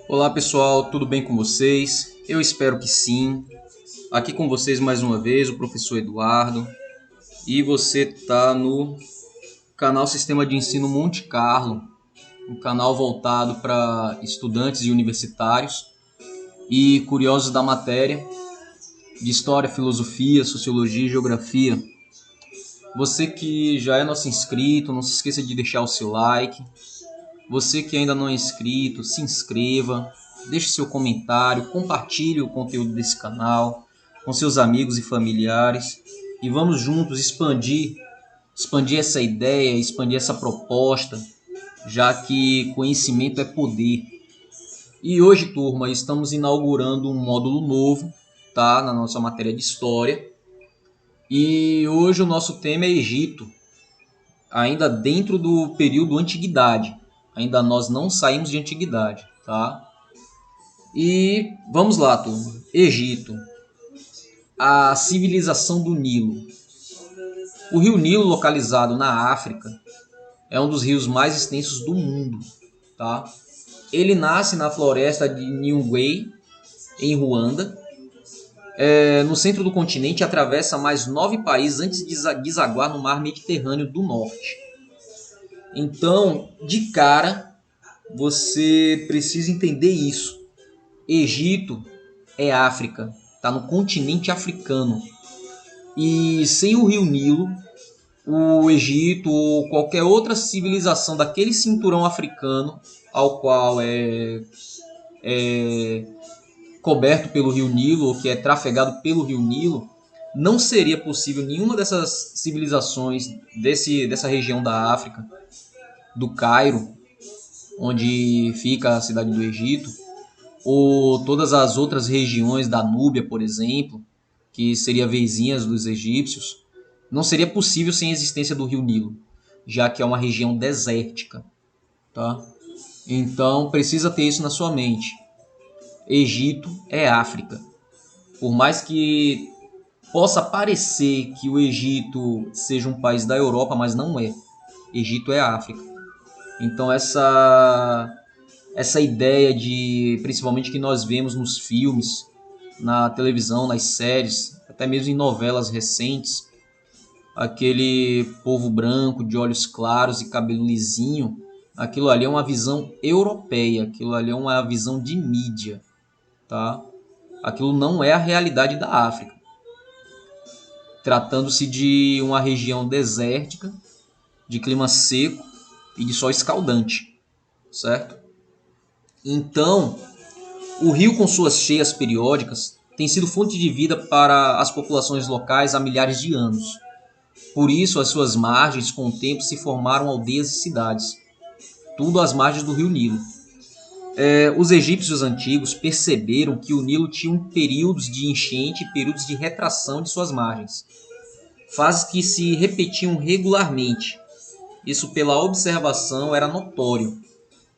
Olá pessoal, tudo bem com vocês? Eu espero que sim. Aqui com vocês mais uma vez o professor Eduardo e você está no canal Sistema de Ensino Monte Carlo, um canal voltado para estudantes e universitários e curiosos da matéria de História, Filosofia, Sociologia e Geografia. Você que já é nosso inscrito, não se esqueça de deixar o seu like. Você que ainda não é inscrito, se inscreva, deixe seu comentário, compartilhe o conteúdo desse canal com seus amigos e familiares e vamos juntos expandir essa ideia, expandir essa proposta, já que conhecimento é poder. E hoje, turma, estamos inaugurando um módulo novo, tá, na nossa matéria de história. E hoje o nosso tema é Egito, ainda dentro do período Antiguidade. Ainda nós não saímos de Antiguidade, tá? E vamos lá, turma. Egito, a civilização do Nilo. O rio Nilo, localizado na África, é um dos rios mais extensos do mundo, tá? Ele nasce na floresta de Nyungwe, em Ruanda. No centro do continente, atravessa mais 9 países antes de desaguar no mar Mediterrâneo do Norte. Então, de cara, você precisa entender isso. Egito é África, está no continente africano. E sem o rio Nilo, o Egito ou qualquer outra civilização daquele cinturão africano, ao qual é coberto pelo rio Nilo, ou que é trafegado pelo rio Nilo, não seria possível nenhuma dessas civilizações dessa região da África, do Cairo, onde fica a cidade do Egito, ou todas as outras regiões da Núbia, por exemplo, que seria vizinhas dos egípcios, não seria possível sem a existência do rio Nilo, já que é uma região desértica, tá? Então precisa ter isso na sua mente. Egito é África. Por mais que possa parecer que o Egito seja um país da Europa, mas não é. Egito é África. Então essa ideia de, principalmente que nós vemos nos filmes, na televisão, nas séries, até mesmo em novelas recentes, aquele povo branco de olhos claros e cabelo lisinho, aquilo ali é uma visão europeia, aquilo ali é uma visão de mídia, tá? Aquilo não é a realidade da África. Tratando-se de uma região desértica, de clima seco e de sol escaldante, certo? Então, o rio, com suas cheias periódicas, tem sido fonte de vida para as populações locais há milhares de anos. Por isso, as suas margens, com o tempo, se formaram aldeias e cidades, tudo às margens do rio Nilo. Os egípcios antigos perceberam que o Nilo tinha períodos de enchente e períodos de retração de suas margens, fases que se repetiam regularmente. Isso, pela observação, era notório.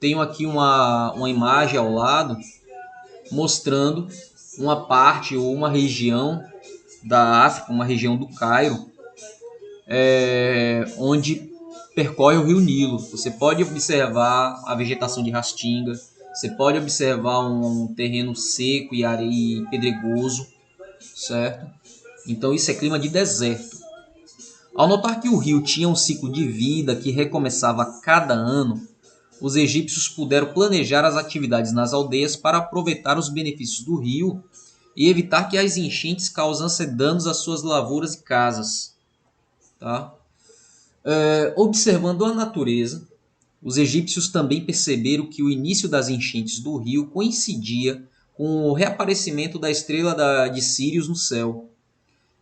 Tenho aqui uma imagem ao lado mostrando uma parte ou uma região da África, uma região do Cairo, onde percorre o rio Nilo. Você pode observar a vegetação de Rastinga, você pode observar um terreno seco e areia e pedregoso, certo? Então isso é clima de deserto. Ao notar que o rio tinha um ciclo de vida que recomeçava a cada ano, os egípcios puderam planejar as atividades nas aldeias para aproveitar os benefícios do rio e evitar que as enchentes causassem danos às suas lavouras e casas. Tá? Observando a natureza, os egípcios também perceberam que o início das enchentes do rio coincidia com o reaparecimento da estrela de Sírius no céu.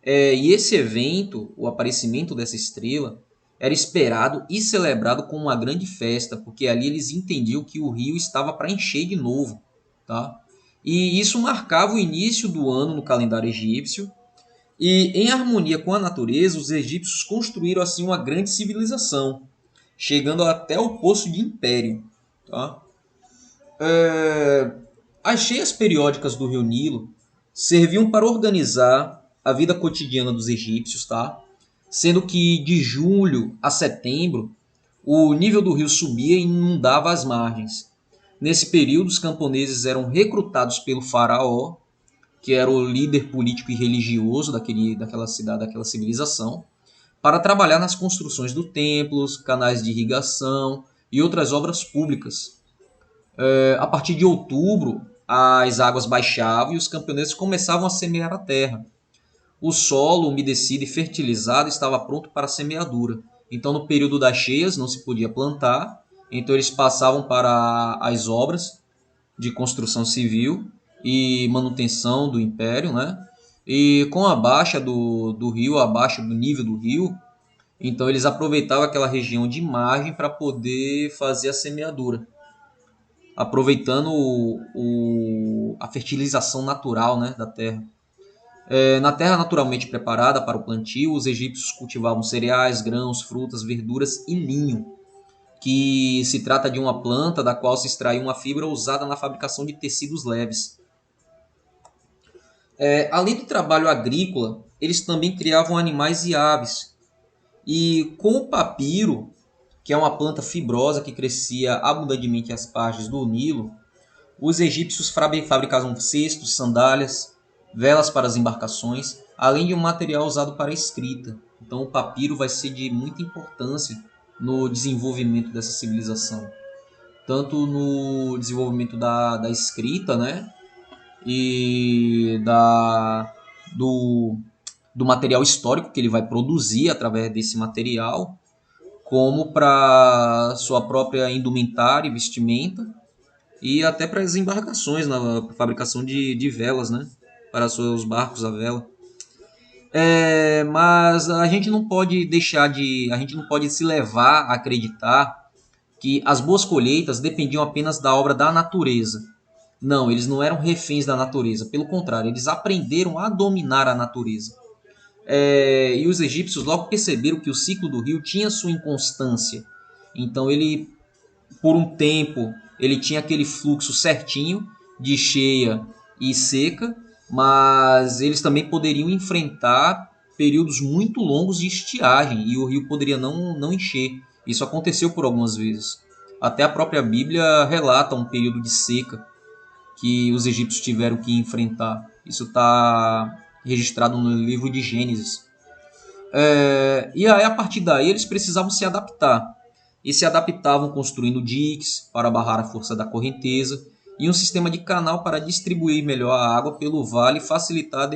E esse evento, o aparecimento dessa estrela, era esperado e celebrado como uma grande festa, porque ali eles entendiam que o rio estava para encher de novo. Tá? E isso marcava o início do ano no calendário egípcio, e em harmonia com a natureza, os egípcios construíram assim uma grande civilização, chegando até o posto de império. Tá? As cheias periódicas do rio Nilo serviam para organizar a vida cotidiana dos egípcios, tá? Sendo que de julho a setembro o nível do rio subia e inundava as margens. Nesse período, os camponeses eram recrutados pelo faraó, que era o líder político e religioso daquela cidade, daquela civilização, para trabalhar nas construções do templos, canais de irrigação e outras obras públicas. A partir de outubro, as águas baixavam e os camponeses começavam a semear a terra. O solo umedecido e fertilizado estava pronto para a semeadura. Então, no período das cheias, não se podia plantar, então eles passavam para as obras de construção civil e manutenção do império, né? E com a baixa do rio, a baixa do nível do rio, então eles aproveitavam aquela região de margem para poder fazer a semeadura, aproveitando a fertilização natural, né, da terra. Na terra naturalmente preparada para o plantio, os egípcios cultivavam cereais, grãos, frutas, verduras e linho, que se trata de uma planta da qual se extrai uma fibra usada na fabricação de tecidos leves. Além do trabalho agrícola, eles também criavam animais e aves. E com o papiro, que é uma planta fibrosa que crescia abundantemente às margens do Nilo, os egípcios fabricavam cestos, sandálias, velas para as embarcações, além de um material usado para a escrita. Então o papiro vai ser de muita importância no desenvolvimento dessa civilização. Tanto no desenvolvimento da escrita, né? E do material histórico que ele vai produzir através desse material, como para sua própria indumentária e vestimenta, e até para as embarcações, na fabricação de velas, né? Para seus barcos a vela. Mas a gente não pode a gente não pode se levar a acreditar que as boas colheitas dependiam apenas da obra da natureza. Não, eles não eram reféns da natureza, pelo contrário, eles aprenderam a dominar a natureza. E os egípcios logo perceberam que o ciclo do rio tinha sua inconstância. Então ele, por um tempo, ele tinha aquele fluxo certinho de cheia e seca, mas eles também poderiam enfrentar períodos muito longos de estiagem e o rio poderia não encher. Isso aconteceu por algumas vezes. Até a própria Bíblia relata um período de seca que os egípcios tiveram que enfrentar. Isso está registrado no livro de Gênesis. E aí, a partir daí, eles precisavam se adaptar. E se adaptavam construindo diques para barrar a força da correnteza e um sistema de canal para distribuir melhor a água pelo vale e facilitar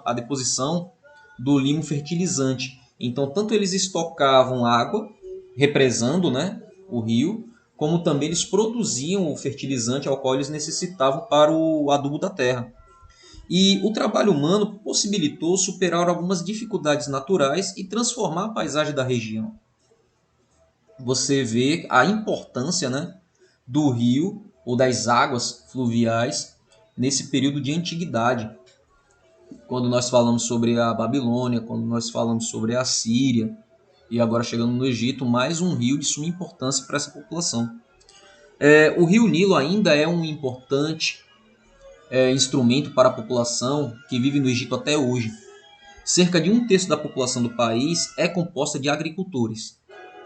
a deposição do limo fertilizante. Então, tanto eles estocavam água, represando, né, o rio, como também eles produziam o fertilizante ao qual eles necessitavam para o adubo da terra. E o trabalho humano possibilitou superar algumas dificuldades naturais e transformar a paisagem da região. Você vê a importância, né, do rio ou das águas fluviais nesse período de antiguidade. Quando nós falamos sobre a Babilônia, quando nós falamos sobre a Síria, e agora chegando no Egito, mais um rio de suma importância para essa população. O rio Nilo ainda é um importante instrumento para a população que vive no Egito até hoje. Cerca de um terço da população do país é composta de agricultores,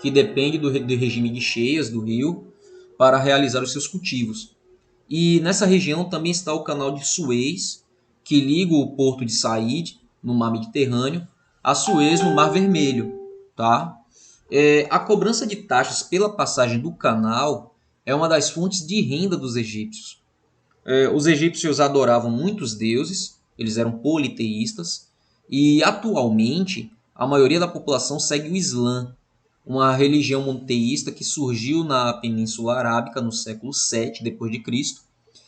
que depende do regime de cheias do rio para realizar os seus cultivos. E nessa região também está o canal de Suez, que liga o porto de Said, no mar Mediterrâneo, a Suez, no Mar Vermelho. Tá? A cobrança de taxas pela passagem do canal é uma das fontes de renda dos egípcios. Os egípcios adoravam muitos deuses, eles eram politeístas, e atualmente a maioria da população segue o Islã, uma religião monoteísta que surgiu na Península Arábica no século VII d.C.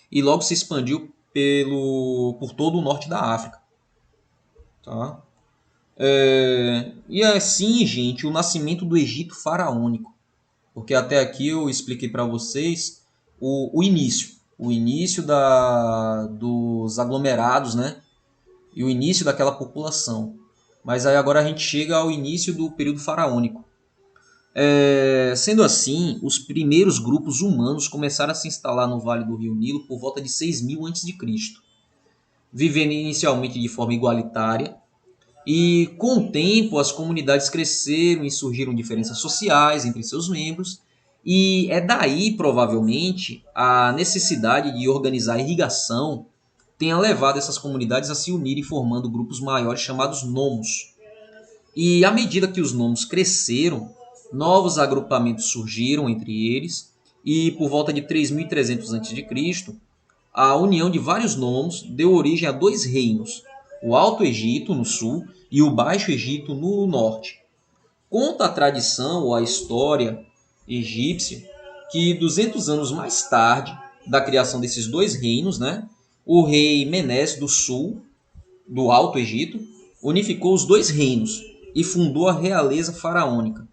e logo se expandiu por todo o norte da África. Tá? E assim, gente, o nascimento do Egito faraônico. Porque até aqui eu expliquei para vocês o início dos aglomerados, né? E o início daquela população. Mas aí agora a gente chega ao início do período faraônico. Sendo assim, os primeiros grupos humanos começaram a se instalar no Vale do Rio Nilo por volta de 6.000 a.C., vivendo inicialmente de forma igualitária, e com o tempo as comunidades cresceram e surgiram diferenças sociais entre seus membros, E é daí, provavelmente, a necessidade de organizar a irrigação tenha levado essas comunidades a se unirem formando grupos maiores chamados nomos. E à medida que os nomos cresceram, novos agrupamentos surgiram entre eles, e por volta de 3300 a.C., a união de vários nomos deu origem a dois reinos, o Alto Egito, no sul, e o Baixo Egito, no norte. Conta a tradição ou a história egípcia que 200 anos mais tarde da criação desses dois reinos, né, o rei Menés do sul, do Alto Egito, unificou os dois reinos e fundou a realeza faraônica.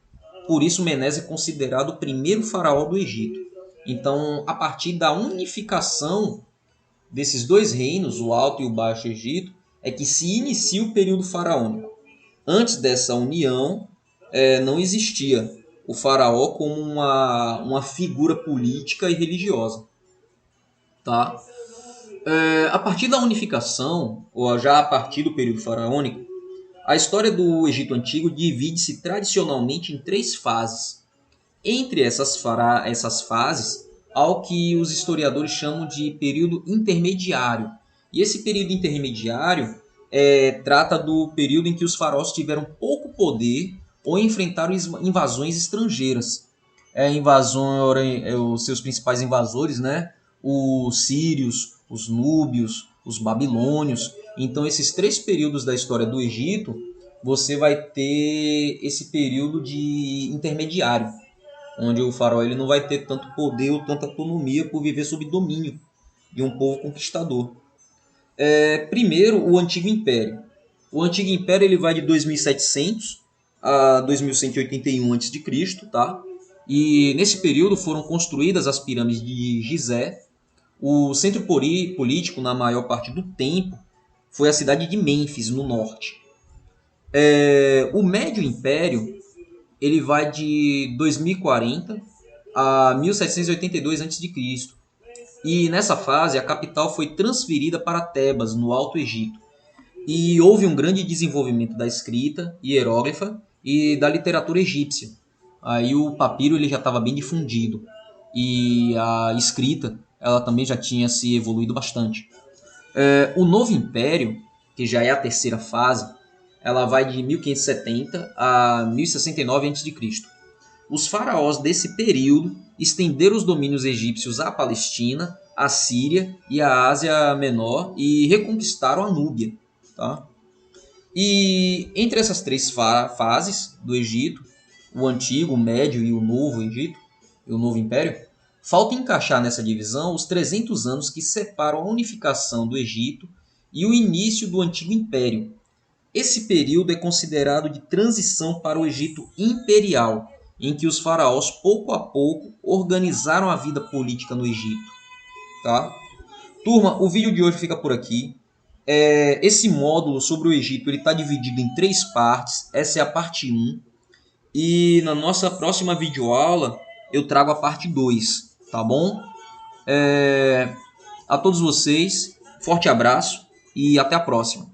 Por isso Menés é considerado o primeiro faraó do Egito. Então, a partir da unificação desses dois reinos, o Alto e o Baixo Egito, é que se inicia o período faraônico. Antes dessa união, não existia o faraó como uma figura política e religiosa. Tá? A partir da unificação, ou já a partir do período faraônico, a história do Egito Antigo divide-se tradicionalmente em três fases. Entre essas fases, há o que os historiadores chamam de período intermediário. E esse período intermediário trata do período em que os faraós tiveram pouco poder ou enfrentaram invasões estrangeiras. Os seus principais invasores, né? Os sírios, os núbios, os babilônios. Então, esses três períodos da história do Egito, você vai ter esse período de intermediário, onde o faraó ele não vai ter tanto poder ou tanta autonomia por viver sob domínio de um povo conquistador. Primeiro, o Antigo Império. O Antigo Império ele vai de 2700 a 2181 a.C., tá? E nesse período foram construídas as pirâmides de Gizé. O centro político, na maior parte do tempo, foi a cidade de Mênfis, no norte. O Médio Império ele vai de 2040 a 1782 a.C. E nessa fase, a capital foi transferida para Tebas, no Alto Egito. E houve um grande desenvolvimento da escrita hieróglifa e da literatura egípcia. Aí o papiro ele já estava bem difundido e a escrita ela também já tinha se evoluído bastante. O Novo Império, que já é a terceira fase, ela vai de 1570 a 1069 a.C. Os faraós desse período estenderam os domínios egípcios à Palestina, à Síria e à Ásia Menor e reconquistaram a Núbia. Tá? E entre essas três fases do Egito, o Antigo, o Médio e o Novo Egito, e o Novo Império, falta encaixar nessa divisão os 300 anos que separam a unificação do Egito e o início do Antigo Império. Esse período é considerado de transição para o Egito Imperial, em que os faraós, pouco a pouco, organizaram a vida política no Egito. Tá? Turma, o vídeo de hoje fica por aqui. Esse módulo sobre o Egito está dividido em três partes. Essa é a parte 1. E na nossa próxima videoaula eu trago a parte 2. Tá bom? A todos vocês, forte abraço e até a próxima.